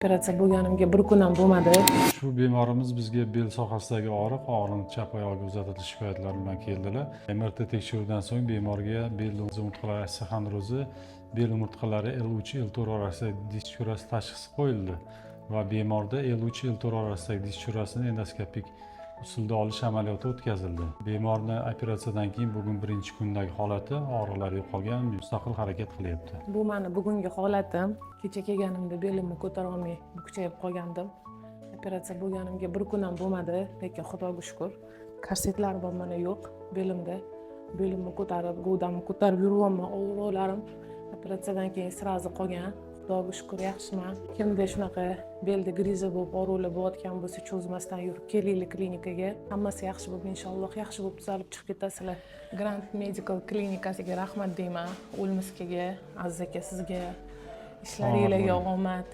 Operatsiya bo'lganimga bir kun ham bo'lmadi. Shu bemorimiz bizga bel sohasidagi og'riq chap oyog'iga uzatilish shikoyatlari bilan keldilar. MRT tekshiruvidan so'ng bemorga bel umurtqalari osteoxondrozi, bel umurtqalari L3 L4 orasidagi disk churasi tashxisi qo'yildi va bemorda L3 L4 orasidagi disk churasini endoskopik usulda olish amaliyoti o'tkazildi. Bemorni operatsiyadan keyin bugun birinchi kundagi holati, og'riqlari yo'qolgan, mustaqil harakat qilyapti. Bu meni bugungi holatim. Kecha kelganimda belimni ko'tara olmay bukchayib qolgandim. Operatsiya bo'lganimga bir kun ham bo'lmadi, lekin Xudoga shukr. Korsetlar ham mana yo'q belimda. Belimni ko'tarib, g'o'damni ko'tarib yuryapman, og'riqlarim operatsiyadan keyin sirazi qolgan. Xudoga shukr, yaxshiman. Kimda shunaqa belda griza bo'lib, og'riqlar bo'layotgan bo'lsa, cho'zmasdan yurib kelinglar klinikaga. Hammasi yaxshi bo'lib, inshaalloh yaxshi bo'lib tuzalib chiqib ketasizlar. Grand Medical klinikasiga rahmat deyman. O'lmiskaga, Aziz aka sizga, ishlaringizga omad.